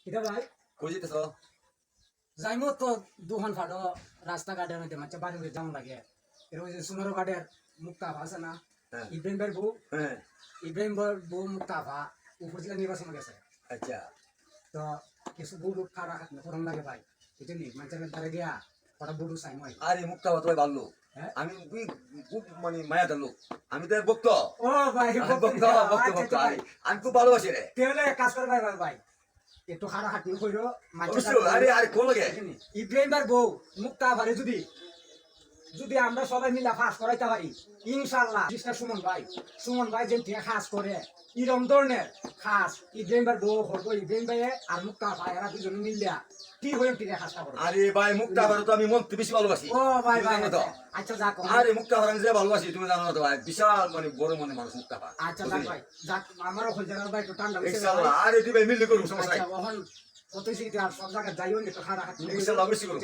কিটা ভাই কই যেতেছ? যাইমো তো দুখন ফাটো রাস্তাঘাটের মধ্যে মাঝে বাড়ি করে যাওয়া লাগে এর ওই যে সুনারো ঘাটের মুক্তাফা আছে না হ্যাঁ ইব্রাহিম ভাই বউ হ্যাঁ ইব্রাহিম ভাইয়ের বউ মুক্তাফা উপর জেলা নির্বাচন গেছে আচ্ছা তো কিছু বউ লোক খাওয়া খাতে ফোরম লাগে ভাই বুঝলি মানুষের দ্বারা গিয়া ওরা বড় চাই নয় আরে মুক্তা ভাই ভালো হ্যাঁ আমি খুব মানে মায়া দিল আমি তো ভক্ত ও ভাই ভক্ত ভক্ত ভক্ত আমি খুব ভালোবাসি রে তাহলে কাজ করে ভাই ভাই একটু খারা খাটনি কইরো অবশ্যই আরে আরে কোন লাগে ইব্রাহিম ভাইয়ের বউ মুক্তাফারে যদি যদি আমরা সবাই মিলে ফাঁস করাইতে পারি ইনশাল্লাহ সুমন ভাই যেন ঠিক খাস করে এরকম ধরনের খাস ইব্রাহিম ভাই বউ হবো ইব্রাহিম ভাই আর মুক্তাফা এরা দুজন মিলিয়া ঠিক হয়ে ঠিক খাসটা করবো আরে ভাই মুক্তা ভাই তো আমি মন বেশি ভালোবাসি ও ভাই তুমি ভাই জানো তো আচ্ছা যাক আরে মুক্তা ভাই আমি যে ভালোবাসি তুমি জানো না তো ভাই বিশাল মানে বড় মনে মানুষ মুক্তা ভাই আচ্ছা যাক ভাই যাক আমারও হয়ে যাবে ভাই একটু ঠান্ডা হয়েছে ইনশাআল্লাহ আরে দিবে মিললে করব সমস্যা নাই আচ্ছা ওহন কত সিটি আর সব জায়গায় যাইও একটু খারা খাটনি ইনশাআল্লাহ অবশ্যই করব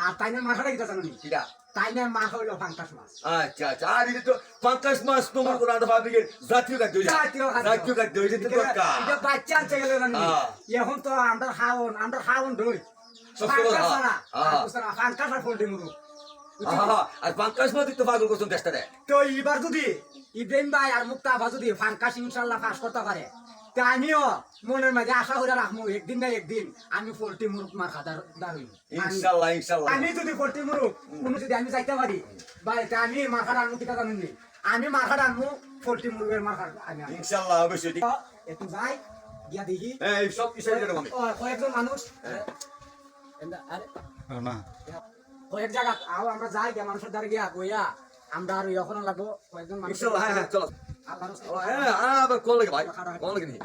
আর তাই না মাথাটা কিটা জানো নি কিডা তাই না মা হইলো ফাঙ্কাস মাছ আচ্ছা আচ্ছা আর এটা তো 50 মাস তোমার কোন আদা পাবলিকের জাতীয় খাদ্য জাতীয় খাদ্য এটা তো দরকার এটা বাচ্চা আনতে গেলে না এখন তো আমরা খাওন দই ফাঙ্কাস আর ফোল্ডি মুরু আর 50 মাস তো পাগল করছেন দেশটা রে তো এবার যদি ইব্রাহিম ভাই আর মুক্তাফা যদি ফাঙ্কাস ইনশাল্লাহ পাস করতে পারে তা আমিও মনের মাঝে আশা করে রাখবো একদিন না একদিন আমি পোল্ট্রি মুরুখ মার খাদার দাঁড়াইব ইনশাআল্লাহ ইনশাআল্লাহ আমি যদি পোল্ট্রি মুরুখ কোনো যদি আমি যাইতে পারি ভাই তা আমি মাখার আনবো কিটা জানেননি আমি মাখার আনবো পোল্ট্রি মুরগের মাখার আমি ইনশাআল্লাহ অবশ্যই ঠিক একটু যাই গিয়া দেখি এই সব কিছু হয়ে যাবে আমি কয়েকজন মানুষ না কয়েক জায়গা আমরা যাই গিয়া মানুষের দ্বারা গিয়া কইয়া আমরা আর এখন লাগবো কয়েকজন মানুষ ইনশাআল্লাহ হ্যাঁ চলো আল্লাহর হ্যাঁ আবার কোন লাগে ভাই কোন লাগে নি